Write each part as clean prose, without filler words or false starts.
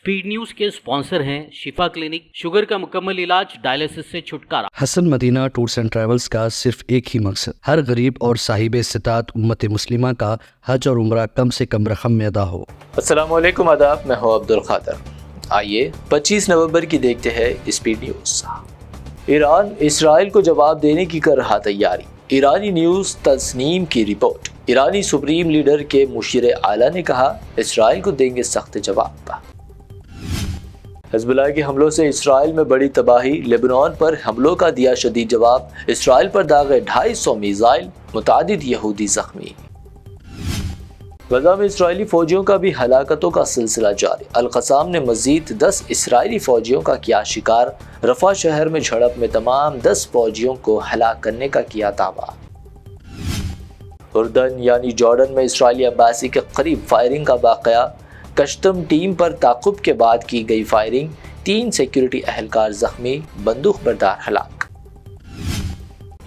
Speed news के sponsor हैं शिफा clinic, sugar का मुकम्मल इलाज, डायलिसिस से छुटकारा। Hasan Madina tours and travels का सिर्फ एक ही मकसद, हर गरीब और साहिब इस्तिताअत उम्मत मुस्लिमा का हज और उम्रा कम से कम रकम में अदा हो। अस्सलाम वालेकुम, आदाब, मैं हूं अब्दुल खादर। आइए 25 नवंबर की देखते हैं स्पीड न्यूज। ईरान इसराइल को जवाब देने की कर रहा तैयारी। ईरानी न्यूज तस्नीम की रिपोर्ट। ईरानी सुप्रीम लीडर के मुशीर आला ने कहा, इसराइल को देंगे सख्त जवाब। हिज़्बुल्लाह के हमलों से इसराइल में बड़ी तबाही। लेबनान पर हमलों का दिया शदीद जवाब। इसराइल पर दागे 250 मिसाइल, मुतादिद यहूदी जख्मी। गजा में इसराइली फौजियों का भी हलाकतों का सिलसिला जारी। अल-क़साम ने मजीद 10 इसराइली फौजियों का किया शिकार। रफा शहर में झड़प में तमाम 10 फौजियों को हलाक करने का किया दावा। उर्दन यानी जॉर्डन में इसराइली एम्बेसी के करीब फायरिंग का वाक़या। कस्टम टीम पर ताक़ुब के बाद की गई फायरिंग, 3 सिक्योरिटी अहलकार जख्मी, बंदूक बरदार हलाक।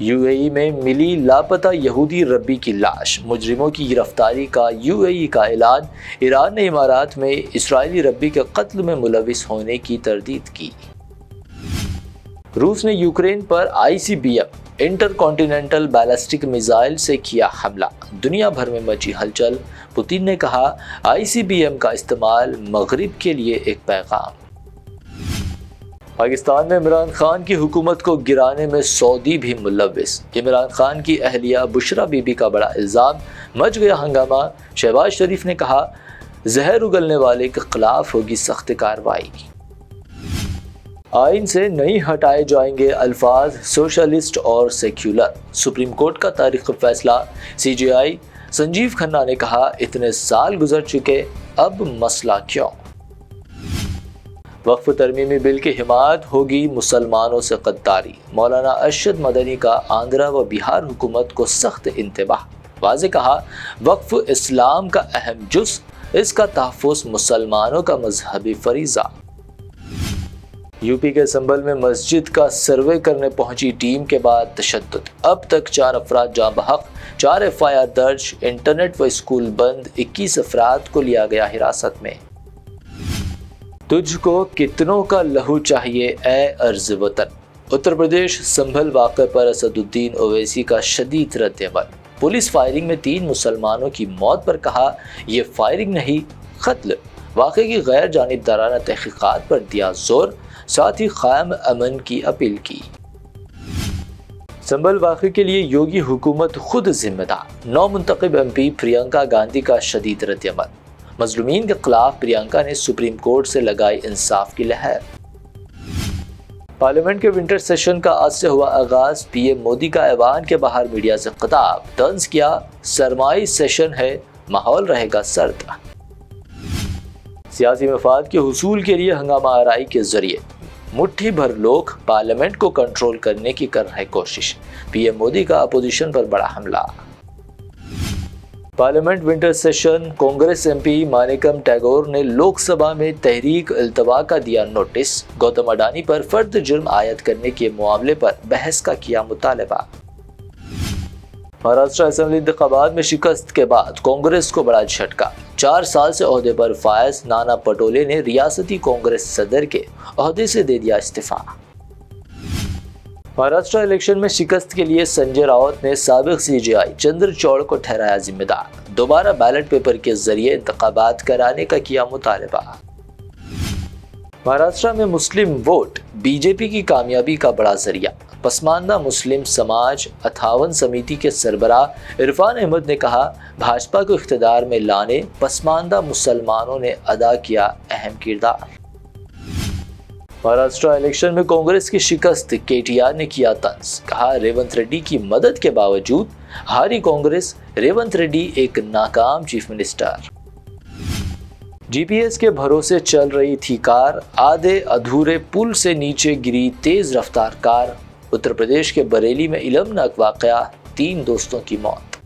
यूएई में मिली लापता यहूदी रब्बी की लाश। मुजरिमों की गिरफ्तारी का यूएई का ऐलान। ईरान ने इमारात में इसराइली रब्बी के कत्ल में मुलविस होने की तरदीद की। रूस ने यूक्रेन पर ICBM इंटरकॉन्टिनेंटल बैलिस्टिक मिसाइल से किया हमला। दुनिया भर में मची हलचल। पुतिन ने कहा, ICBM का इस्तेमाल मगरिब के लिए एक पैगाम। पाकिस्तान में इमरान खान की हुकूमत को गिराने में सऊदी भी मुलविस। इमरान खान की अहलिया बुशरा बीबी का बड़ा इल्ज़ाम। मच गया हंगामा। शहबाज शरीफ ने कहा, जहर उगलने वाले के खिलाफ होगी सख्त कार्रवाई। आइन से नहीं हटाए जाएंगे अल्फाज सोशलिस्ट और सेक्युलर। सुप्रीम कोर्ट का तारीखी फैसला। CJI संजीव खन्ना ने कहा, इतने साल गुजर चुके, अब मसला क्यों। वक्फ तरमीमी बिल की हिमायत होगी, मुसलमानों से गद्दारी। मौलाना अरशद मदनी का आंध्रा व बिहार हुकूमत को सख्त इंतबाह। वाज़े कहा, वक्फ इस्लाम का अहम जुज़, इसका तहफ़्फ़ुज़ मुसलमानों का मजहबी फरीज़ा। यूपी के संभल में मस्जिद का सर्वे करने पहुंची टीम के बाद तशद्दुद। अब तक 4 अफराद जाँ बहक, 4 FIR दर्ज। इंटरनेट व स्कूल बंद, 21 अफराद को लिया गया हिरासत में। तुझको कितनों का लहू चाहिए ए अर्ज़ वतन। उत्तर प्रदेश संभल वाक़े पर असदुद्दीन ओवैसी का शदीद रद्द-ए-अमल। पुलिस फायरिंग में 3 मुसलमानों की मौत पर कहा, ये फायरिंग नहीं, कत्ल। वाक़े की गैर जानिबदाराना तहक़ीक़ात पर दिया जोर, साथ ही क़याम अमन की अपील की। संभल वाक़े के लिए योगी हुकूमत खुद जिम्मेदार। नौ मुंतखब MP प्रियंका गांधी का शदीद रद्द-ए-अमल। मजलूमीन के खिलाफ प्रियंका ने सुप्रीम कोर्ट से लगाई इंसाफ की लहर। पार्लियामेंट के विंटर सेशन का आज से हुआ आगाज। PM मोदी का ऐवान के बाहर मीडिया से खिताब। तंज किया, सरमाई सेशन है, माहौल रहेगा सर्द। सियासी मफाद के हुसूल के लिए हंगामा आराई के जरिए मुट्ठी भर लोग पार्लियामेंट को कंट्रोल करने की कर रहे कोशिश। PM मोदी का अपोजिशन पर बड़ा हमला। Parliament winter session. Congress MP Manickam Tagore ने लोकसभा में तहरीक इल्तवा का दिया नोटिस। गौतम अडानी पर फर्द जुर्म आयद करने के मामले पर बहस का किया मुतालबा। महाराष्ट्र असेंबली इंतखाबात में शिकस्त के बाद कांग्रेस को बड़ा झटका। 4 साल से ओहदे पर फायज नाना पटोले ने रियासती कांग्रेस सदर के ओहदे से दे दिया इस्तीफा। महाराष्ट्र इलेक्शन में शिकस्त के लिए संजय राउत ने साबिक CJI चंद्रचूड़ को ठहराया जिम्मेदार। दोबारा बैलेट पेपर के जरिए इंतखाबात कराने का किया मुतालबा। महाराष्ट्र में मुस्लिम वोट BJP की कामयाबी का बड़ा जरिया। पसमानदा मुस्लिम समाज 58 समिति के सरबराह इरफान अहमद ने कहा, भाजपा को इख्तिदार में लाने पसमानदा मुसलमानों ने अदा किया अहम किरदार। महाराष्ट्र इलेक्शन में कांग्रेस की शिकस्त। KTR ने किया तंज। कहा, रेवंत रेड्डी की मदद के बावजूद हारी कांग्रेस। रेवंत रेड्डी एक नाकाम चीफ मिनिस्टर। GPS के भरोसे चल रही थी कार, आधे अधूरे पुल से नीचे गिरी तेज रफ्तार कार। उत्तर प्रदेश के बरेली में इलमनाक वाकया, 3 दोस्तों की मौत।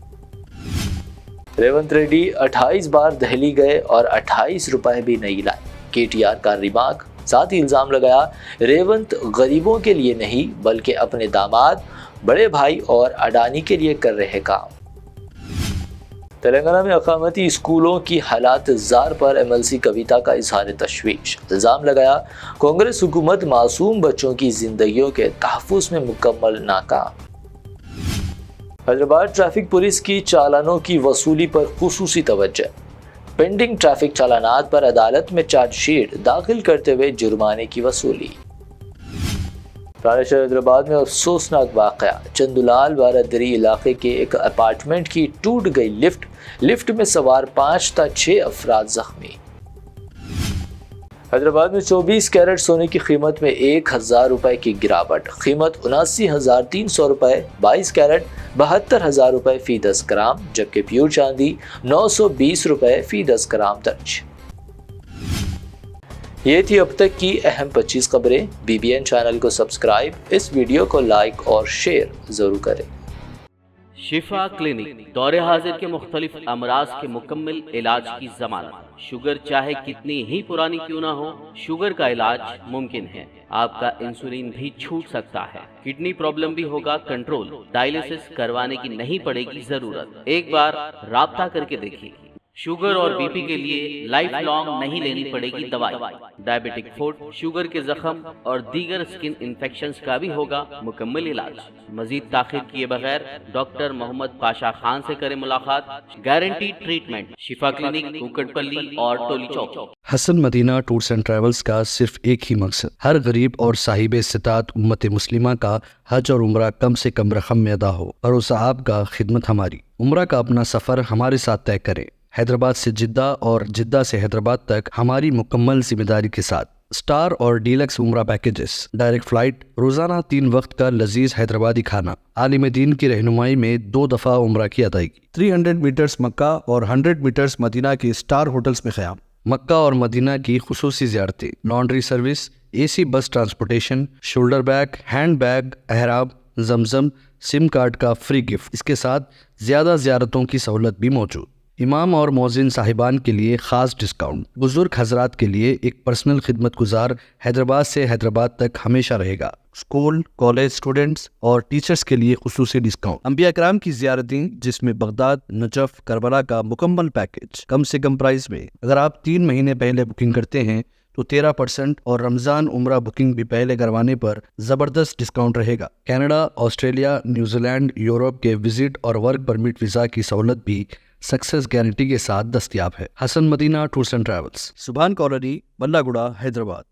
रेवंत रेड्डी 28 बार दिल्ली गए और 28 रुपए भी नहीं लाए। KTR का रिमार्क। साथ ही इल्जाम लगाया, रेवंत गरीबों के लिए नहीं बल्कि अपने दामाद, बड़े भाई और अडानी के लिए कर रहे काम। تلنگانہ میں اقامتی اسکولوں کی حالات زار پر MLC کویتا کا اظہار تشویش، الزام لگایا کانگریس حکومت معصوم بچوں کی زندگیوں کے تحفظ میں مکمل ناکام۔ حیدرآباد ٹریفک پولیس کی چالانوں کی وصولی پر خصوصی توجہ، پینڈنگ ٹریفک چالانات پر عدالت میں چارج شیٹ داخل کرتے ہوئے جرمانے کی وصولی۔ پرانے شہر حیدرآباد میں افسوسناک واقعہ، چندولال بارادری علاقے کے ایک اپارٹمنٹ کی ٹوٹ گئی لفٹ میں سوار 5 تا 6 افراد زخمی۔ حیدرآباد میں 24 کیرٹ سونے کی قیمت میں 1000 روپے کی گراوٹ، قیمت 79,300 روپے، 22 کیرٹ 72,000 روپے فی 10 گرام، جبکہ پیور چاندی 920 روپے فی 10 گرام درج۔ یہ تھی اب تک کی اہم 25 خبریں۔ BBN چینل کو سبسکرائب، اس ویڈیو کو لائک اور شیئر ضرور کریں۔ شفا کلینک دور حاضر کے مختلف امراض کے مکمل علاج کی ضمانت۔ شوگر چاہے کتنی ہی پرانی کیوں نہ ہو، شوگر کا علاج ممکن ہے۔ آپ کا انسولین بھی چھوٹ سکتا ہے، کڈنی پرابلم بھی ہوگا کنٹرول، ڈائلیسس کروانے کی نہیں پڑے گی ضرورت۔ ایک بار رابطہ کر کے دیکھیے۔ شوگر اور BP کے لیے لائف لانگ نہیں لینی پڑے گی دوائی۔ ڈائبیٹک فوڈ، شوگر کے زخم اور دیگر اسکن انفیکشنز کا بھی ہوگا مکمل علاج۔ مزید تاخیر کیے بغیر ڈاکٹر محمد پاشا خان سے کریں ملاقات۔ گارنٹی ٹریٹمنٹ، شفا کلینک، کوکٹ پلی اور ٹولی چوک۔ حسن مدینہ ٹورز اینڈ ٹریولز کا صرف ایک ہی مقصد، ہر غریب اور صاحب استطاعت امت مسلمہ کا حج اور عمرہ کم سے کم رقم میں ادا ہو۔ بھروسہ آپ کا، خدمت ہماری۔ عمرہ کا اپنا سفر ہمارے ساتھ طے کریں۔ حیدرآباد سے جدہ اور جدہ سے حیدرآباد تک ہماری مکمل ذمہ داری کے ساتھ۔ سٹار اور ڈیلکس عمرہ پیکیجز، ڈائریکٹ فلائٹ، روزانہ 3 وقت کا لذیذ حیدرآبادی کھانا، عالم دین کی رہنمائی میں 2 دفعہ عمرہ کی ادائیگی، 300 میٹرز مکہ اور 100 میٹرز مدینہ کے سٹار ہوٹلز میں قیام، مکہ اور مدینہ کی خصوصی زیارتیں، laundry service, AC bus transportation, shoulder bag, handbag, احرام، زمزم، سم کارڈ کا فری گفٹ۔ اس کے ساتھ زیادہ زیارتوں کی سہولت بھی موجود۔ امام اور مؤذن صاحبان کے لیے خاص ڈسکاؤنٹ، بزرگ حضرات کے لیے ایک پرسنل خدمت گزار حیدرآباد سے حیدرآباد تک ہمیشہ رہے گا۔ اسکول، کالج اسٹوڈنٹس اور ٹیچرز کے لیے خصوصی ڈسکاؤنٹ، انبیاء کرام کی زیارتیں جس میں بغداد، نجف، کربلا کا مکمل پیکج کم سے کم پرائز میں۔ اگر آپ 3 مہینے پہلے بکنگ کرتے ہیں تو 13% اور رمضان عمرہ بکنگ بھی پہلے کروانے پر زبردست ڈسکاؤنٹ رہے گا۔ Canada, Australia, New Zealand, Europe کے وزٹ اور ورک پرمٹ ویزا کی سہولت بھی سکسیس گارنٹی کے ساتھ دستیاب ہے۔ Hassan Madina tours and travels, Subhan colony, بلہ گڑا، حیدرآباد۔